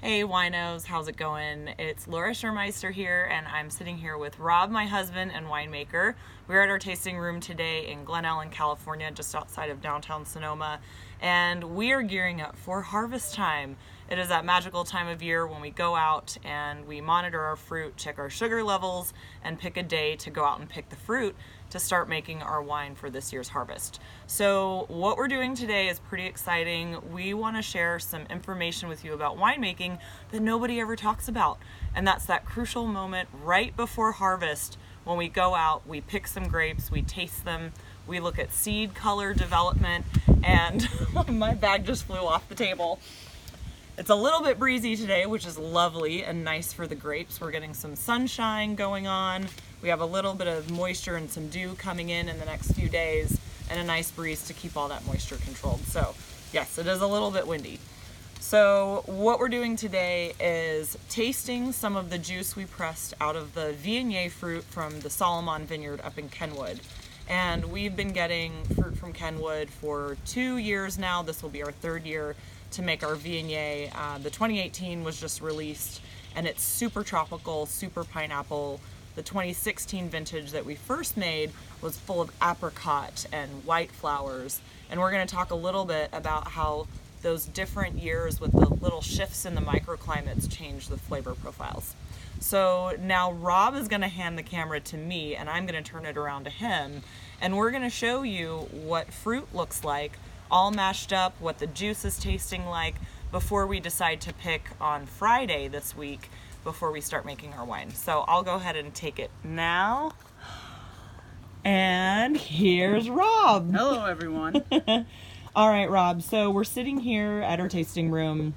Hey winos, how's it going? It's Laura Schermeister here, and I'm sitting here with Rob, my husband and winemaker. We're at our tasting room today in Glen Ellen, California, just outside of downtown Sonoma, and we are gearing up for harvest time. It is that magical time of year when we go out and we monitor our fruit, check our sugar levels, and pick a day to go out and pick the fruit to start making our wine for this year's harvest. So what we're doing today is pretty exciting. We want to share some information with you about winemaking that nobody ever talks about. And that's that crucial moment right before harvest when we go out, we pick some grapes, we taste them, we look at seed color development, and my bag just flew off the table. It's a little bit breezy today, which is lovely and nice for the grapes. We're getting some sunshine going on. We have a little bit of moisture and some dew coming in the next few days, and a nice breeze to keep all that moisture controlled. So yes, it is a little bit windy. So what we're doing today is tasting some of the juice we pressed out of the Viognier fruit from the Solomon Vineyard up in Kenwood. And we've been getting fruit from Kenwood for 2 years now. This will be our third year to make our Viognier. The 2018 was just released, and it's super tropical, super pineapple. The 2016 vintage that we first made was full of apricot and white flowers. And we're going to talk a little bit about how those different years with the little shifts in the microclimates change the flavor profiles. So now Rob is going to hand the camera to me, and I'm going to turn it around to him, and we're going to show you what fruit looks like all mashed up, what the juice is tasting like before we decide to pick on Friday this week before we start making our wine. So I'll go ahead and take it now. And here's Rob. Hello, everyone. All right, Rob. So we're sitting here at our tasting room.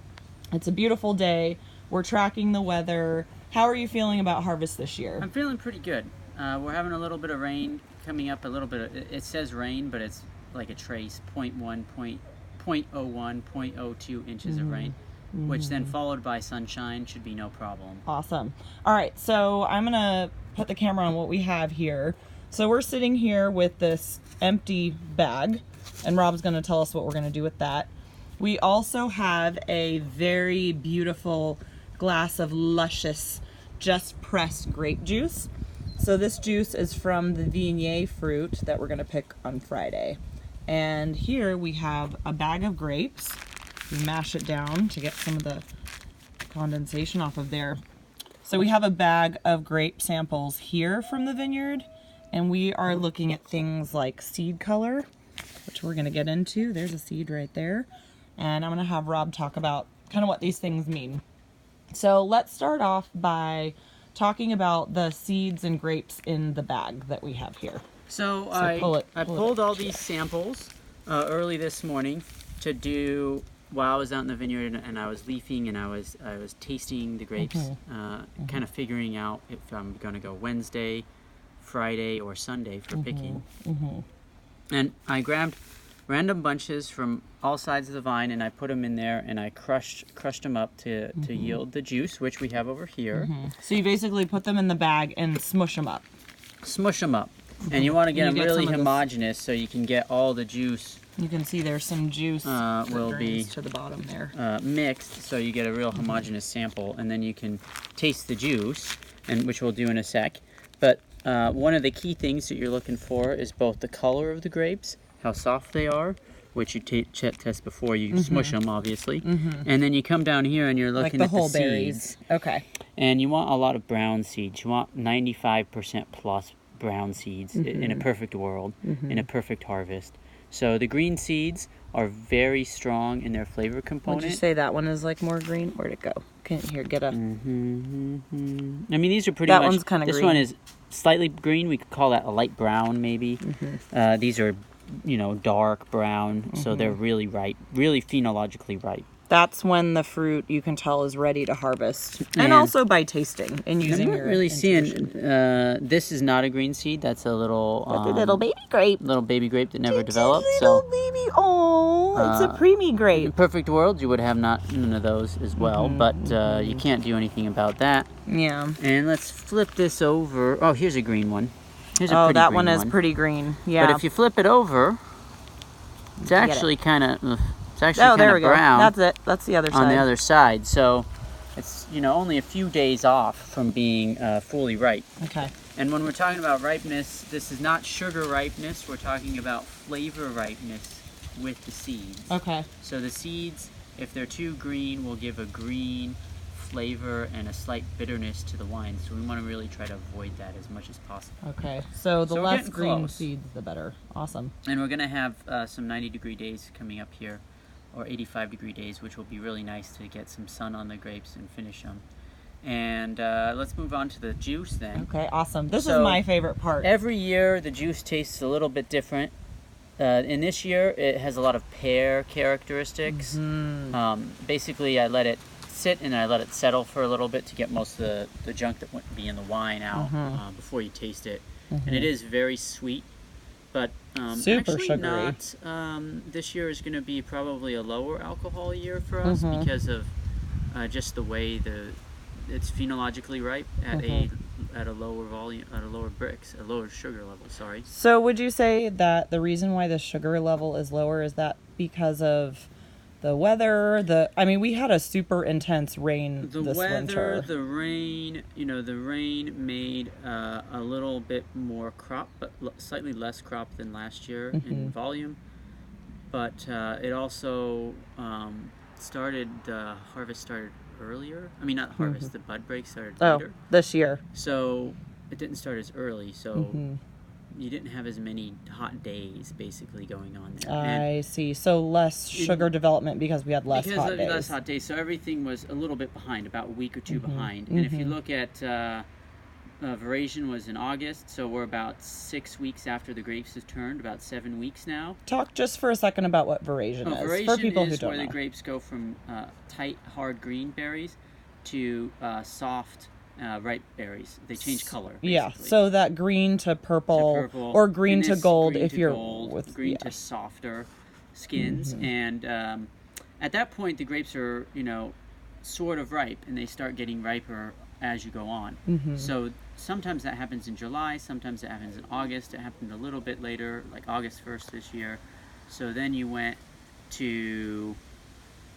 It's a beautiful day. We're tracking the weather. How are you feeling about harvest this year? I'm feeling pretty good. We're having a little bit of rain coming up, a little bit of, it says rain, but it's like a trace, 0.1, 0.01, 0.02 inches of rain, which then followed by sunshine should be no problem. Awesome. All right, so I'm gonna put the camera on what we have here. So we're sitting here with this empty bag, and Rob's gonna tell us what we're gonna do with that. We also have a very beautiful glass of luscious, just pressed grape juice. So this juice is from the Viognier fruit that we're gonna pick on Friday. And here we have a bag of grapes. We mash it down to get some of the condensation off of there. So we have a bag of grape samples here from the vineyard, and we are looking at things like seed color, which we're gonna get into. There's a seed right there. And I'm gonna have Rob talk about kind of what these things mean. So let's start off by talking about the seeds and grapes in the bag that we have here. So I pulled all these samples early this morning to do while I was out in the vineyard, and I was leafing, and I was tasting the grapes, kind of figuring out if I'm going to go Wednesday, Friday, or Sunday for picking. And I grabbed random bunches from all sides of the vine, and I put them in there, and I crushed them up to yield the juice, which we have over here. So you basically put them in the bag and smush them up. Smush them up. And you want to get them really homogeneous so you can get all the juice. You can see there's some juice will be to the bottom there. Mixed, so you get a real homogeneous sample, and then you can taste the juice, and which we'll do in a sec. But one of the key things that you're looking for is both the color of the grapes, how soft they are, which you test before you smush them, obviously. And then you come down here and you're looking at the whole berries. Okay. And you want a lot of brown seeds. You want 95% plus brown seeds in a perfect world, in a perfect harvest. So the green seeds are very strong in their flavor component. Would you say that one is like more green? Where'd it go? Can't here get a. I mean, these are pretty that much. One's kind of green. This one is slightly green. We could call that a light brown, maybe. These are, dark brown, so they're really ripe, really phenologically ripe. That's when the fruit you can tell is ready to harvest, and also by tasting and using your. I'm not really seeing. This is not a green seed. That's a little. That's a little baby grape. Little baby grape that never developed. Little baby. Oh, it's a preemie grape. In perfect world, you would have none of those as well, but you can't do anything about that. Yeah. And let's flip this over. Oh, here's a green one. Here's a pretty that green one is pretty green. Yeah. But if you flip it over, it's actually kind of. It's actually kind of brown. That's it. That's the other side. On the other side. So it's only a few days off from being fully ripe. Okay. And when we're talking about ripeness, this is not sugar ripeness. We're talking about flavor ripeness with the seeds. Okay. So the seeds, if they're too green, will give a green flavor and a slight bitterness to the wine. So we want to really try to avoid that as much as possible. Okay. So the less green close. seeds, the better. Awesome. And we're going to have some 90-degree days coming up here, or 85-degree days, which will be really nice to get some sun on the grapes and finish them. And let's move on to the juice then. Okay, awesome. This is my favorite part. Every year the juice tastes a little bit different. In this year it has a lot of pear characteristics. Basically I let it sit and I let it settle for a little bit to get most of the junk that wouldn't be in the wine out before you taste it. And it is very sweet, but super actually sugary. Not. This year is going to be probably a lower alcohol year for us because of just the way it's phenologically ripe at a lower volume, at a lower sugar level. Sorry. So would you say that the reason why the sugar level is lower is that because of the weather? I mean, we had a super intense rain this winter. The rain, the rain made a little bit more crop, but slightly less crop than last year in volume. But it also the harvest started earlier. I mean, not harvest, the bud break started later. This year. So it didn't start as early, so you didn't have as many hot days basically going on there. I see. So less sugar development because we had less hot days. Less hot days, so everything was a little bit behind, about a week or two behind. And if you look at veraison was in August, so we're about 6 weeks after the grapes have turned, about 7 weeks now. Talk just for a second about what veraison is Veraison for people who is don't where know. the grapes go from tight, hard green berries to soft, ripe berries. They change color. Basically. Yeah, so that green to purple, or green to gold green if to you're gold, with green to softer skins, and at that point the grapes are sort of ripe, and they start getting riper as you go on. So sometimes that happens in July, sometimes it happens in August. It happened a little bit later, like August 1st this year. So then you went to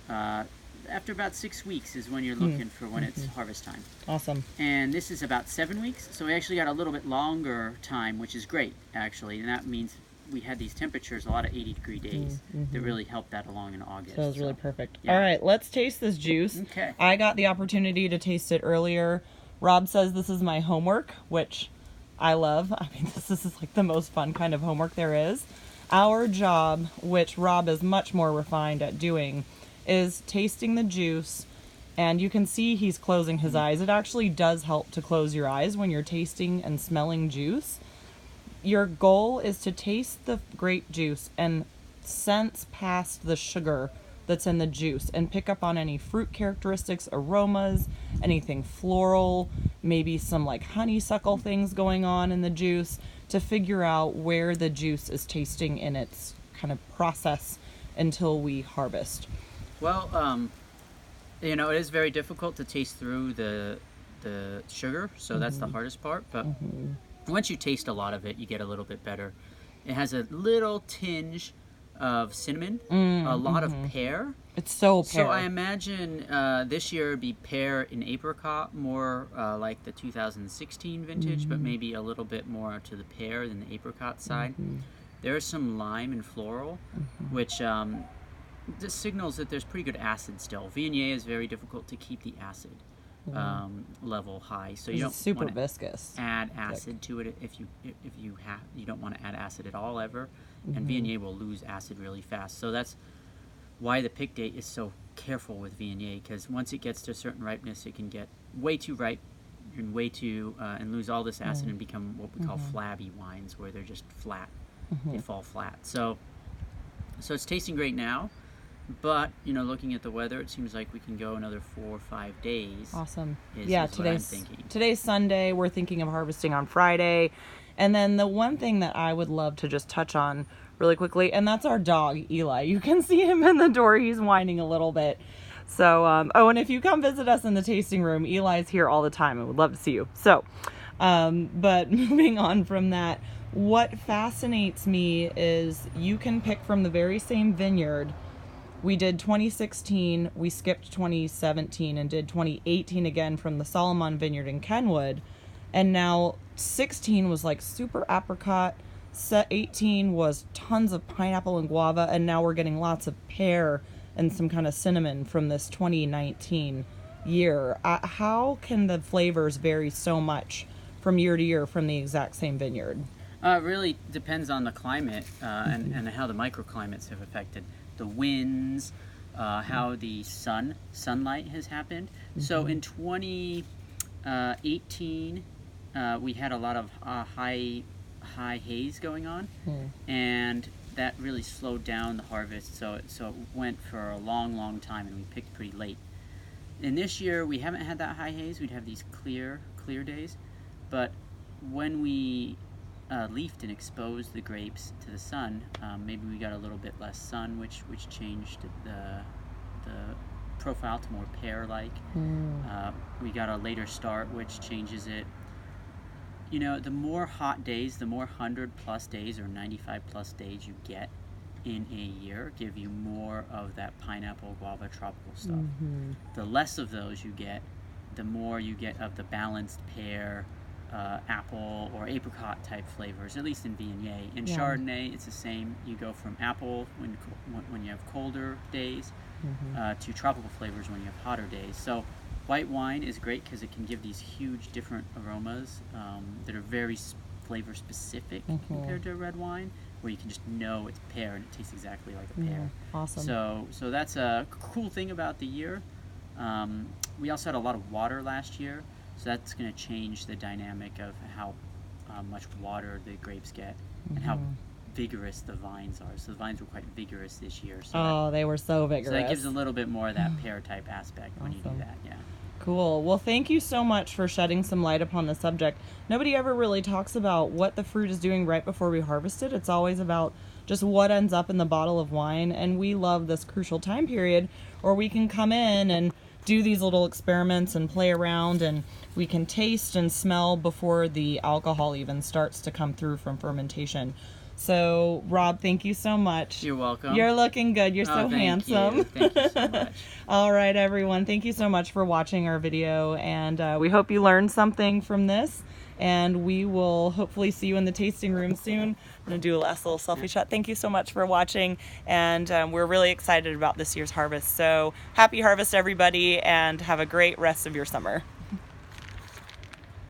after about 6 weeks is when you're looking for when it's harvest time. Awesome. And this is about 7 weeks, so we actually got a little bit longer time, which is great actually, and that means we had these temperatures, a lot of 80-degree days that really helped that along in August. So it was really perfect. Yeah. All right, let's taste this juice. Okay. I got the opportunity to taste it earlier. Rob says this is my homework, which I love. I mean, this is like the most fun kind of homework there is. Our job, which Rob is much more refined at doing, is tasting the juice, and you can see he's closing his eyes. It actually does help to close your eyes when you're tasting and smelling juice. Your goal is to taste the grape juice and sense past the sugar that's in the juice and pick up on any fruit characteristics, aromas, anything floral, maybe some like honeysuckle things going on in the juice, to figure out where the juice is tasting in its kind of process until we harvest. Well, it is very difficult to taste through the sugar, so that's the hardest part. But once you taste a lot of it, you get a little bit better. It has a little tinge of cinnamon, a lot of pear. It's so pear. So I imagine this year it'd be pear and apricot, more like the 2016 vintage, but maybe a little bit more to the pear than the apricot side. There's some lime and floral, which this signals that there's pretty good acid still. Viognier is very difficult to keep the acid level high, so you don't super want to viscous. add acid to it if you don't want to add acid at all ever, and Viognier will lose acid really fast. So that's why the pick date is so careful with Viognier, because once it gets to a certain ripeness, it can get way too ripe and and lose all this acid and become what we call flabby wines, where they're just flat. They fall flat. So it's tasting great now. But, looking at the weather, it seems like we can go another 4 or 5 days. Awesome. Is what I'm thinking. Today's Sunday. We're thinking of harvesting on Friday. And then the one thing that I would love to just touch on really quickly, and that's our dog, Eli. You can see him in the door. He's whining a little bit. So, and if you come visit us in the tasting room, Eli's here all the time. I would love to see you. So, but moving on from that, what fascinates me is you can pick from the very same vineyard We did 2016, we skipped 2017 and did 2018 again from the Solomon Vineyard in Kenwood. And now 16 was like super apricot, 18 was tons of pineapple and guava, and now we're getting lots of pear and some kind of cinnamon from this 2019 year. How can the flavors vary so much from year to year from the exact same vineyard? It really depends on the climate and how the microclimates have affected the winds, how the sunlight has happened. So in 2018, we had a lot of high haze going on, and that really slowed down the harvest. So it went for a long time, and we picked pretty late. And this year we haven't had that high haze. We'd have these clear days, but when we leafed and exposed the grapes to the sun, maybe we got a little bit less sun, which changed the profile to more pear-like. We got a later start, which changes it. You know, the more hot days, the more 100+ days or 95+ days you get in a year give you more of that pineapple, guava, tropical stuff. The less of those you get, the more you get of the balanced pear, apple or apricot type flavors, at least in Viognier. In Chardonnay, it's the same. You go from apple when you have colder days to tropical flavors when you have hotter days. So white wine is great because it can give these huge different aromas that are very flavor specific compared to a red wine, where you can just know it's pear and it tastes exactly like a pear. Awesome. So that's a cool thing about the year. We also had a lot of water last year, so that's going to change the dynamic of how much water the grapes get and how vigorous the vines are. So the vines were quite vigorous this year. So they were so vigorous. So that gives a little bit more of that pear type aspect when you do that. Yeah. Cool. Well, thank you so much for shedding some light upon the subject. Nobody ever really talks about what the fruit is doing right before we harvest it. It's always about just what ends up in the bottle of wine, and we love this crucial time period where we can come in and do these little experiments and play around, and we can taste and smell before the alcohol even starts to come through from fermentation. So, Rob, thank you so much. You're welcome. You're looking good. You're so handsome. Thank you so much. All right, everyone. Thank you so much for watching our video, and we hope you learned something from this, and we will hopefully see you in the tasting room soon. I'm going to do a last little selfie shot. Thank you so much for watching, and we're really excited about this year's harvest. So happy harvest, everybody, and have a great rest of your summer.